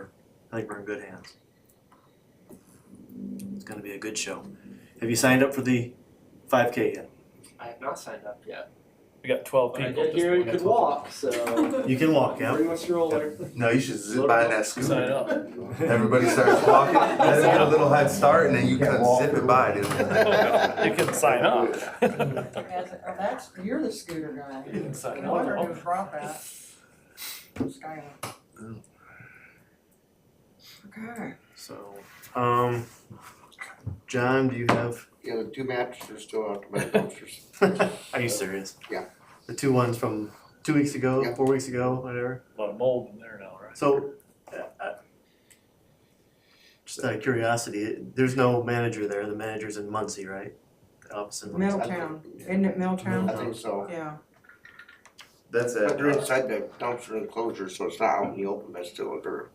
I think we're in good hands. It's going to be a good show. Have you signed up for the 5K yet? I have not signed up yet. We got 12 But I people. did hear you could walk, so You can walk, yeah. bring my stroller. No, you should zip by that Sign scooter. up. Everybody starts walking, let them get a little head start, and then you kind of zip it by, dude. You can sign up. You're the scooter guy. You can sign No wonder up. who brought that. Skylar. Okay. So, John, do you have? Yeah, the two mattresses still out to my dumpsters. Are you serious? Yeah. The two ones from 2 weeks ago, Yeah. 4 weeks ago, whatever. A lot of mold in there now, right? So, just out of curiosity, there's no manager there. The manager's in Muncie, right? The office in Muncie. Middletown. Isn't it Middletown? I think so. Yeah. That's But it. they're inside the dumpster enclosure, so it's not out in the open, that's still under.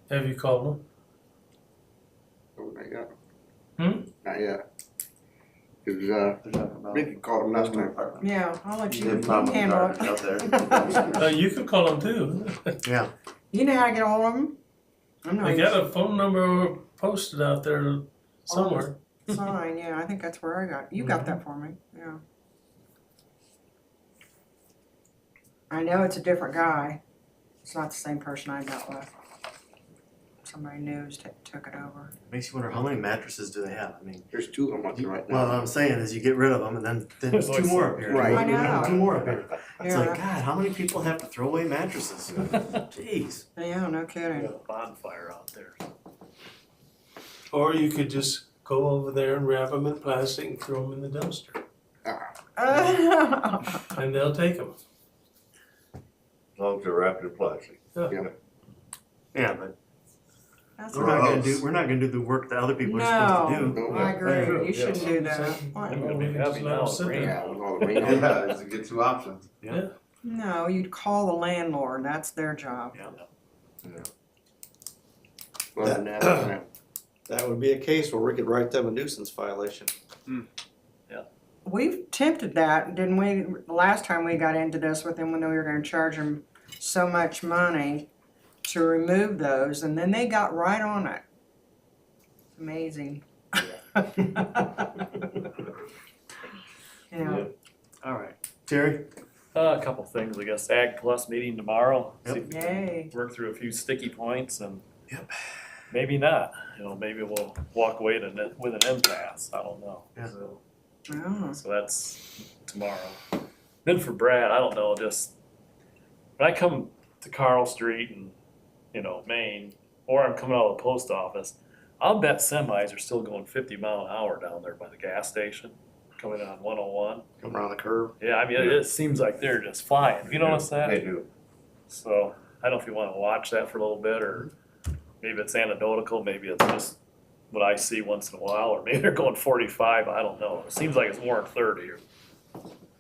have you called them? Oh, not yet. Hmm? Not yet. Cause, They're talking about Ricky called him last time. apartment. Yeah, I'll let you They probably handle already it. out there. You could call them too. Yeah. You know how to get a hold of them? I'm They not got a phone number posted out there somewhere. sign, yeah, I think that's where I got, you got that for me, yeah. I know it's a different guy. It's not the same person I dealt with. Somebody new took it over. Makes you wonder how many mattresses do they have? I mean, There's two of them out there right well, what now. I'm saying is you get rid of them and then there's two more up here. Right. I know. Two more up here. It's Yeah. like, God, how many people have to throw away mattresses? Jeez. Yeah, no We kidding. got a bonfire out there. Or you could just go over there and wrap them in plastic and throw them in the dumpster. And they'll take them. As long as they're wrapped in plastic. Yeah, but That's we're not gonna Gross. do the work that other people are supposed to do. No, I agree, you shouldn't do that. I'm gonna be Just happy let 'em now. sit there. Yeah, with all the rain on it. Yeah, just get two options. No, you'd call the landlord, that's their job. Other than that, That would be a case where we could write them a nuisance violation. we've tempted that, didn't we? The last time we got into this with them when we were gonna charge them so much money to remove those, and then they got right on it. It's amazing. Yeah. Alright, Terry? A couple things, I guess, Ag Plus meeting tomorrow, see if we can Yay. work through a few sticky points and Yep. maybe not, maybe we'll walk away with an impasse, I don't know. Yeah. Oh. So that's tomorrow. Then for Brad, I don't know, just when I come to Carl Street and, Maine, or I'm coming out of the post office, I'll bet semis are still going 50 mile an hour down there by the gas station, coming on 101. Come around the curve. Yeah, I mean, it seems like they're just flying. You notice that? They do. So I don't know if you want to watch that for a little bit, or maybe it's anecdotal, maybe it's just what I see once in a while, or maybe they're going 45. I don't know. It seems like it's more than 30.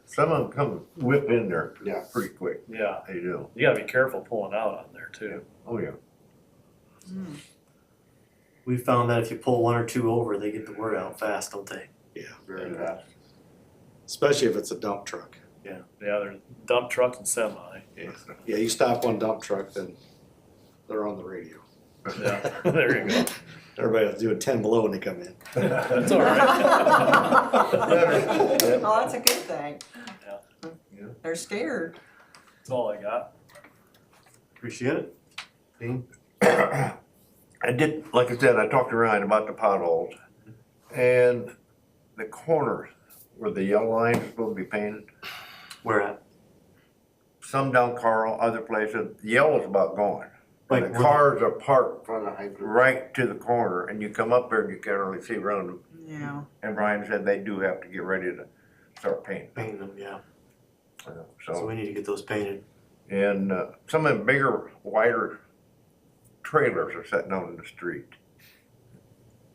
Some of them come whip in there Yeah. pretty quick. Yeah, They do. you got to be careful pulling out on there too. Oh, yeah. We found that if you pull one or two over, they get the word out fast, don't they? Yeah, very Yeah. fast. Especially if it's a dump truck. Yeah, there's dump truck and semi. Yeah, you stop one dump truck, then they're on the radio. Yeah, there you go. Everybody's doing 10 below when they come in. That's all right. Oh, that's a good thing. Yeah. They're scared. That's all I got. Appreciate it. Dean? I did, like I said, I talked to Ryan about the potholes, and the corners where the yellow line is supposed to be painted, Where at? some down Carl, other places, the yellow's about gone. Like And the where cars are parked Front of hydrant. right to the corner, and you come up there and you can't really see around them. Yeah. And Brian said they do have to get ready to start painting. Paint them, yeah. So So, we need to get those painted. and some of the bigger, wider trailers are sitting out in the street.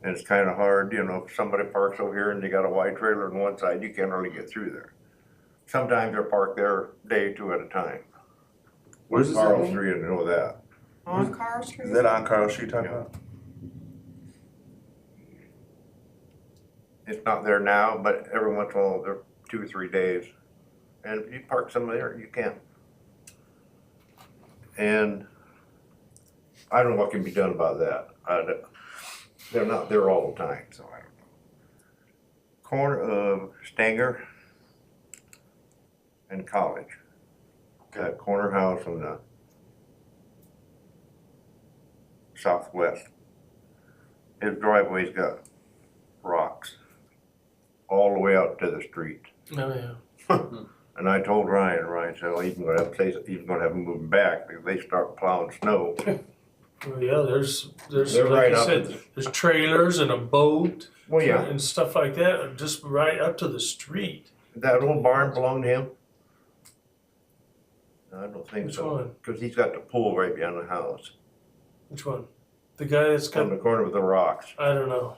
And it's kind of hard, if somebody parks over here and they got a wide trailer on one side, you can't really get through there. Sometimes they're parked there a day or two at a time. Where's this Carl at? Street, I know that. On Carl Street? Is that on Carl Street talking Yeah. about? It's not there now, but every once in a while, they're 2 or 3 days. And if you park some there, you can. And I don't know what can be done about that. They're not there all the time, so I don't know. Corner of Stanger and College. That corner house on the southwest. His driveway's got rocks all the way out to the street. Oh, yeah. And I told Ryan said, well, he's gonna have to say, he's gonna have them moving back because they start plowing snow. Well, yeah, there's They're like right you up said, to there's trailers and a boat Well, yeah, and stuff like that, just right up to the street. that old barn belonged to him? I don't think Which so, one? cause he's got the pool right behind the house, Which one? The guy that's on got, the corner with the rocks. I don't know.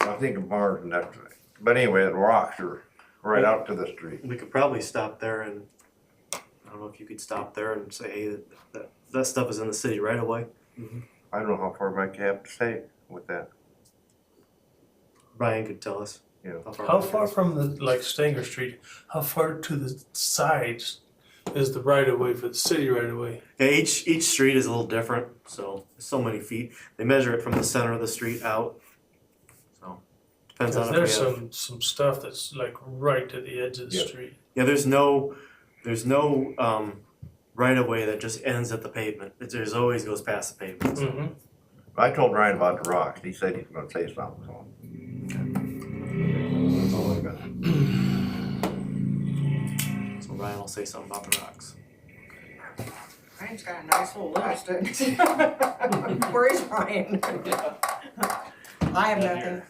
I think the barn's next to it. But anyway, the rocks are right out to the street. We could probably stop there and, I don't know if you could stop there and say, hey, that stuff is in the city right away. I don't know how far back you have to stay with that. Brian could tell us. Yeah. How far from the, like Stanger Street, how far to the sides is the right of way for the city right of way? Yeah, each street is a little different, so many feet. They measure it from the center of the street out. So, depends on if we There's have. some stuff that's like right to the edge of the Yeah. street. Yeah, there's no right of way that just ends at the pavement. There's always goes past the pavement. So. Mm-hmm. I told Ryan about the rocks, he said he's gonna say something, so. That's all I got. So Ryan will say something about the rocks. Ryan's got a nice little list, doesn't he? Where is Ryan? I have nothing.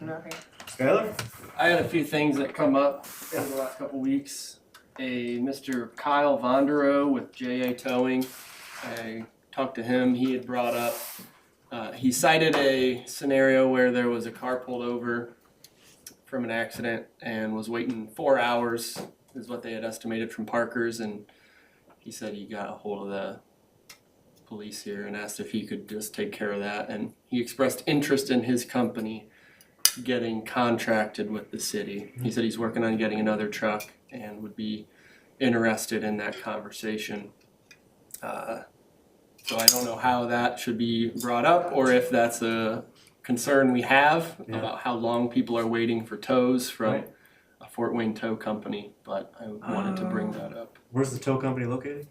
Nothing. Skylar? I had a few things that come up in the last couple weeks. A Mr. Kyle Vondero with JA Towing. I talked to him. He had brought up, he cited a scenario where there was a car pulled over from an accident and was waiting 4 hours, is what they had estimated from Parker's. And he said he got a hold of the police here and asked if he could just take care of that. And he expressed interest in his company getting contracted with the city. He said he's working on getting another truck and would be interested in that conversation. So I don't know how that should be brought up, or if that's a concern we have Yeah. about how long people are waiting for tows from Right. a Fort Wayne tow company, but I wanted to bring that up. Where's the tow company located?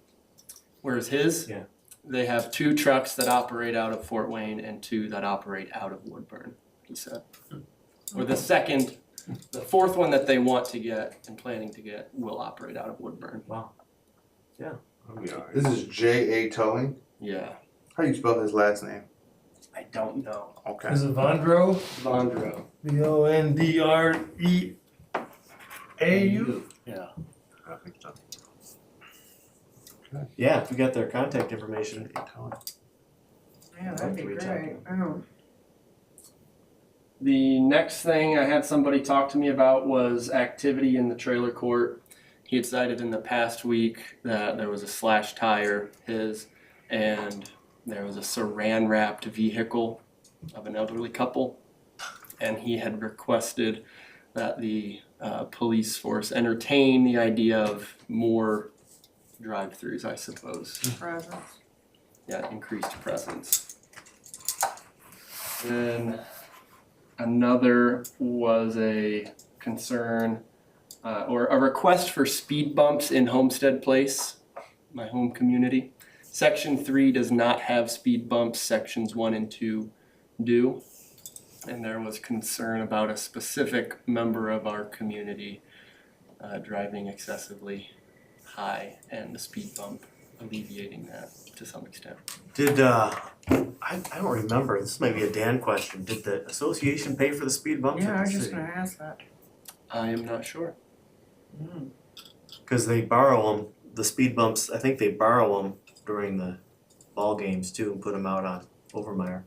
Whereas his, Yeah. they have 2 trucks that operate out of Fort Wayne and 2 that operate out of Woodburn, he said. Or the 4th one that they want to get and planning to get will operate out of Woodburn. Wow. This is J.A. Towing. Yeah, How do you spell his last name? I don't know. Okay. Is it Vondro? Vondro. Vondreau? Yeah. I think so. Yeah, if we got their contact information. Yeah, that'd be great. Oh, The next thing I had somebody talk to me about was activity in the trailer court. He had cited in the past week that there was a slash tire, and there was a saran wrapped vehicle of an elderly couple. And he had requested that the police force entertain the idea of more drive-throughs, I suppose. presents. Yeah, increased presence. Then another was a concern or a request for speed bumps in Homestead Place, my home community. Section 3 does not have speed bumps, sections 1 and 2 do. And there was concern about a specific member of our community driving excessively high and the speed bump alleviating that to some extent. Did, I don't remember, this may be a Dan question, did the association pay for the speed bumps Yeah, I at was the just city? gonna ask that. I am not sure. Cause they borrow them, the speed bumps, I think they borrow them during the ball games too and put them out on Overmeyer.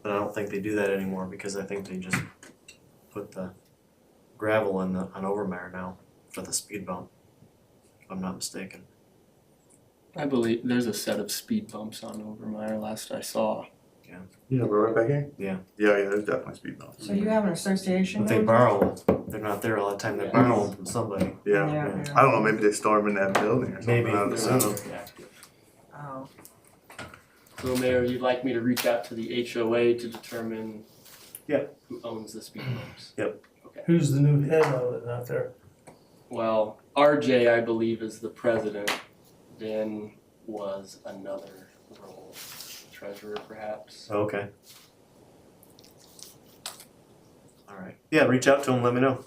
But I don't think they do that anymore because I think they just put the gravel on Overmeyer now for the speed bump, if I'm not mistaken. I believe there's a set of speed bumps on Overmeyer last I saw. You know, we're right back here? Yeah. Yeah, there's definitely speed bumps. So you have an association? If they now? borrow them, they're not there all the time, they borrow them from somebody. Yeah. Yeah. I don't know, maybe they store them in that building or something. Maybe. I don't know. Oh, So Mayor, you'd like me to reach out to the HOA to determine who owns the speed bumps? Who's the new head of it out there? Well, RJ, I believe, is the president. Dan was another role, treasurer perhaps. Okay. Alright, yeah, reach out to them, let me know.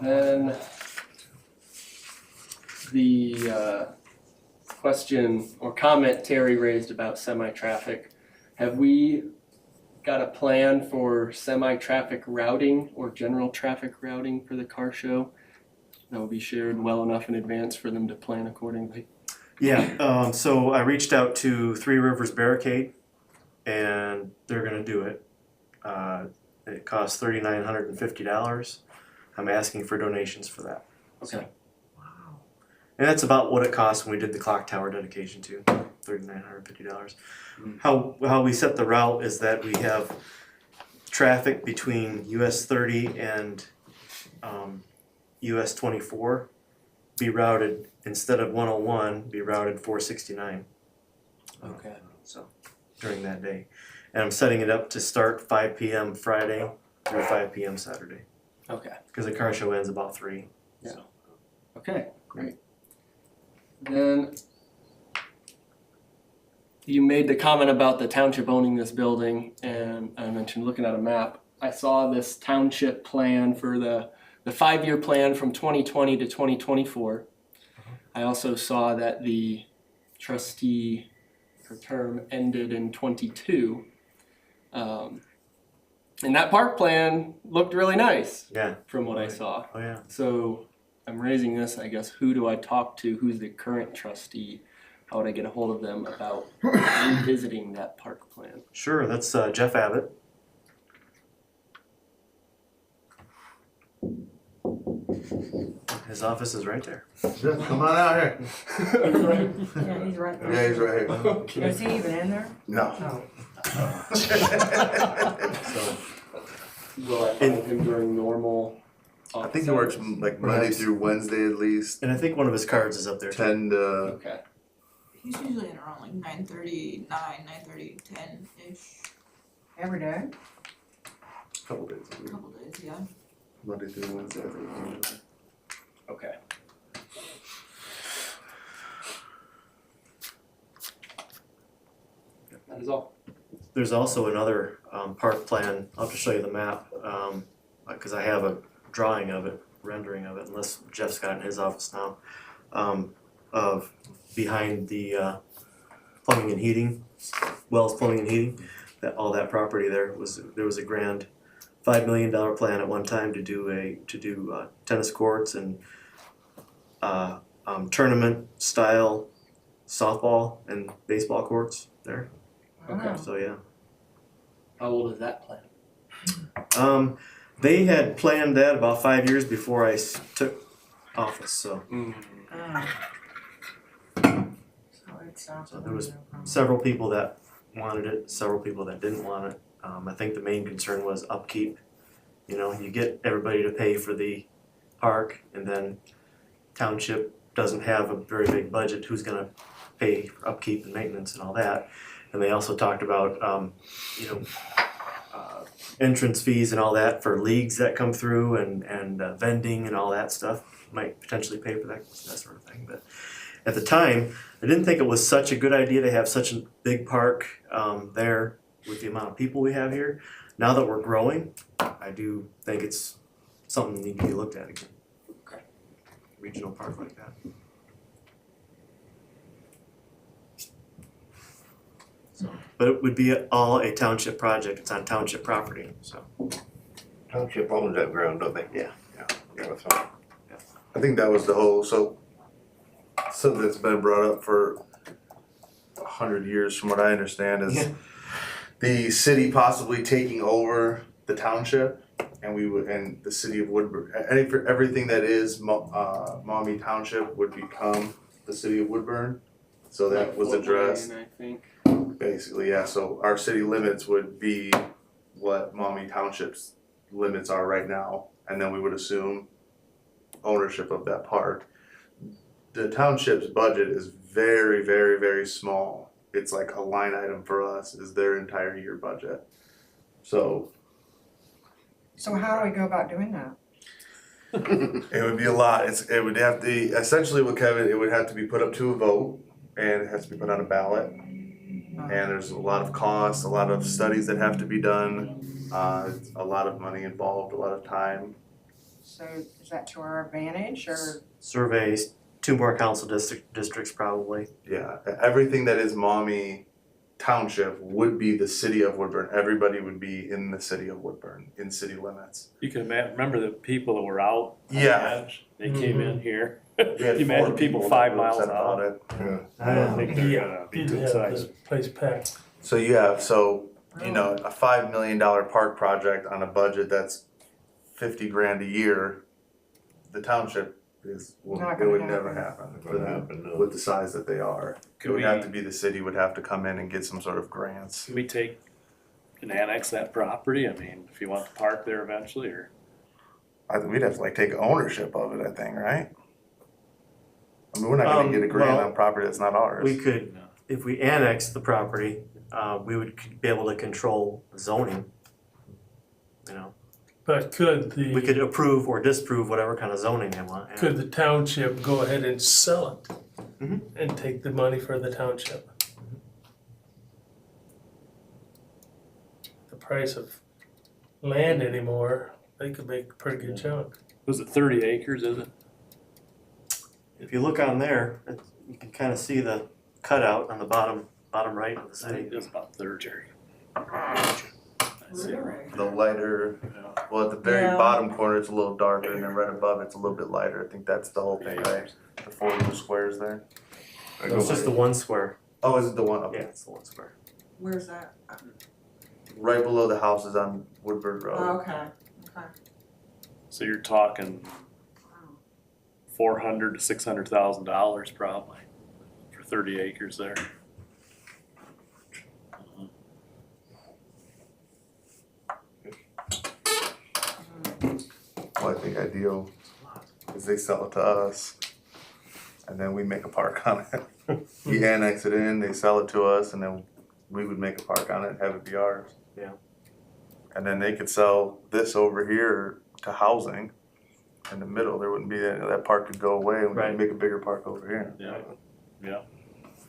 Then the question or comment Terry raised about semi-traffic. Have we got a plan for semi-traffic routing or general traffic routing for the car show that will be shared well enough in advance for them to plan accordingly? Yeah, so I reached out to Three Rivers Barricade and they're gonna do it. It costs $3,950. I'm asking for donations for that. Okay. wow. And that's about what it cost when we did the clock tower dedication too, $3,950. How we set the route is that we have traffic between US 30 and US 24 be routed, instead of 101, be routed 469. Okay. So during that day. And I'm setting it up to start 5 p.m. Friday through 5 p.m. Saturday. Okay. Because the car show ends about 3. Yeah. Okay, great. Then you made the comment about the township owning this building, and I mentioned looking at a map. I saw this township plan for the 5-year plan from 2020 to 2024. I also saw that the trustee, her term ended in 22. And that park plan looked really nice Yeah. from what I saw. Oh yeah. So I'm raising this, I guess, who do I talk to? Who's the current trustee? How would I get a hold of them about revisiting that park plan? Sure, that's Jeff Abbott. His office is right there. Yeah, come on out here. Yeah, he's right there. Yeah, he's right here. Is he even in there? No. No. So, Will I find him during normal? I think he works like Monday Perhaps. through Wednesday at least, and I think one of his cards is up there too. 10 to, Okay. He's usually in around like 9:30, 10-ish, Every day? couple days a a week, couple days, yeah. Monday through Wednesday, I think. Okay. That is all. There's also another park plan, I'll have to show you the map, cause I have a drawing of it, rendering of it, unless Jeff's got it in his office now. Of behind the plumbing and heating, Wells Plumbing and Heating, all that property there was a grand $5 million plan at one time to do tennis courts and tournament style softball and baseball courts there. Okay. So yeah. How old is that plan? They had planned that about 5 years before I took office, so So it's out So there was several people that wanted it, several people that didn't want it. I think the main concern was upkeep. You know, you get everybody to pay for the park and then township doesn't have a very big budget, who's gonna pay for upkeep and maintenance and all that? And they also talked about, entrance fees and all that for leagues that come through and vending and all that stuff. Might potentially pay for that sort of thing, but at the time, I didn't think it was such a good idea to have such a big park there with the amount of people we have here. Now that we're growing, I do think it's something that needs to be looked at again. Okay. Regional park like that. But it would be all a township project, it's on township property, so. Township owns that ground, don't they? Yeah. Yeah, that's all. I think that was the whole, so something that's been brought up for 100 years from what I understand is Yeah. the city possibly taking over the township and the city of Woodburn, everything that is Maumee Township would become the city of Woodburn. So that Like was Fort addressed. Wayne, I think. Basically, yeah, so our city limits would be what Maumee Township's limits are right now, and then we would assume ownership of that park. The township's budget is very, very, very small. It's like a line item for us is their entire year budget. So how do we go about doing that? it would be a lot. It would have to essentially with Kevin, it would have to be put up to a vote and it has to be put on a ballot. And there's a lot of costs, a lot of studies that have to be done, a lot of money involved, a lot of time. So is that to our advantage or? Surveys, 2 more council districts probably. Yeah, everything that is Maumee Township would be the city of Woodburn. Everybody would be in the city of Woodburn, in city limits. You can remember the people that were out on the Yeah. edge? They came in here. We had You imagine 4 people that 5 were miles upset about out. it. Yeah. I don't think they're Yeah, gonna be didn't too have excited. the place packed. So you know, a $5 million park project on a budget that's 50 grand a year, the township it Not would gonna never happen. happen Not for gonna them happen, no. with the size that they are. It Could would we, have to be the city would have to come in and get some sort of grants. can we take and annex that property? I mean, if you want to park there eventually, or? We'd have to like take ownership of it, I think, right? I mean, we're not gonna get a grant well, on property that's not ours. We could, if we annex the property, we would be able to control zoning. You know, But could we the, could approve or disapprove whatever kind of zoning they want. yeah. could the township go ahead and sell it? Mhm. And take the money for the township? The price of land anymore, they could make a pretty good chunk. Was it 30 acres, is it? If you look on there, you can kind of see the cutout on the bottom right of the I city. think it was about 30. I see it right. The lighter, Yeah. well, at the very Yeah. bottom corner, it's a little darker, and then right above, it's a little bit lighter. I think that's the whole thing, right? The 4 little squares there. I No, it's go just the by- one square. Oh, is it the one? Yeah, Okay. it's the one square. Where's that? Right below the houses on Woodburn Road. Oh, okay, okay. So you're talking $400,000 to $600,000 probably for 30 acres there. Well, I think ideal is they sell it to us, and then we make a park on it. We annex it in, they sell it to us, and then we would make a park on it and have it be ours. Yeah. And then they could sell this over here to housing in the middle. There wouldn't be that park could go away, and we Right. could make a bigger park over here. Yeah.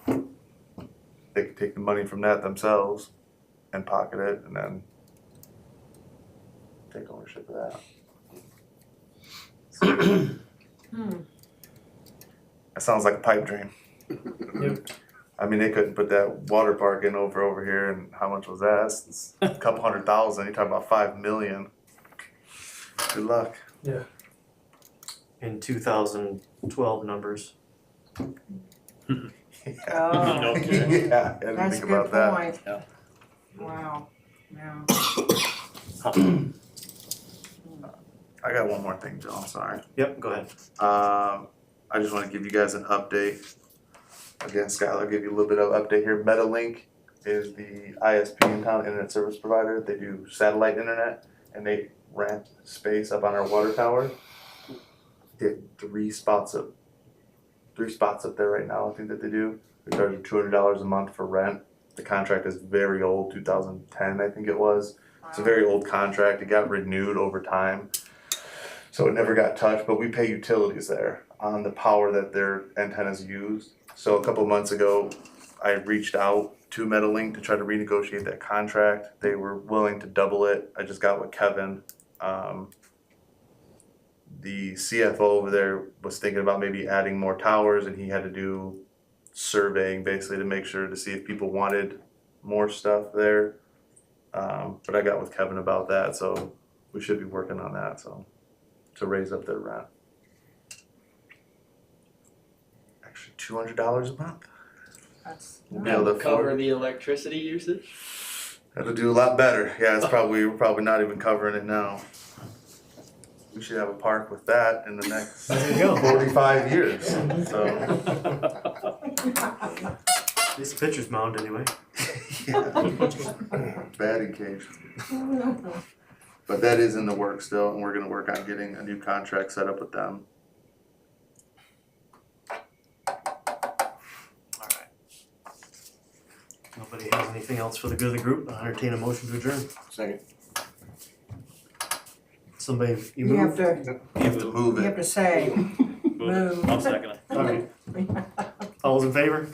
Yeah. They could take the money from that themselves and pocket it, and then take ownership of that. That sounds like a pipe dream. Yep. I mean, they couldn't put that water park in over here, and how much was that? It's a couple $100,000. You're talking about 5 million. Good luck. In 2012 numbers. Oh, Yeah, I didn't that's a think good about that. point. Yeah. Wow, yeah. I got one more thing, Joe. I'm sorry. Yep, go ahead. I just want to give you guys an update. Again, Skylar, I'll give you a little bit of update here. MetaLink is the ISP in town, internet service provider. They do satellite internet, and they rent space up on our water tower. Get three spots up there right now. I think that they do. They charge $200 a month for rent. The contract is very old, 2010, I think it was. It's a very old contract. It got renewed over time, so it never got touched. But we pay utilities there on the power that their antennas use. So a couple months ago, I reached out to MetaLink to try to renegotiate that contract. They were willing to double it. I just got with Kevin. The CFO over there was thinking about maybe adding more towers, and he had to do surveying basically to make sure to see if people wanted more stuff there. But I got with Kevin about that, so we should be working on that, so to raise up their rent. Actually, $200 a month. That's, We'll be able to Cover afford. the electricity usage? Have to do a lot better. Yeah, we're probably not even covering it now. We should have a park with that in the next There you go. 45 years. So At least the pitcher's mound anyway. yeah. Batting cage. But that is in the works still, and we're gonna work on getting a new contract set up with them. Alright. Nobody has anything else for the good of the group? I'll entertain a motion to adjourn. Second. Somebody, you you have move? to, You have to move you have it. to say, Move it. move. I'll second it. Alright. All those in favor?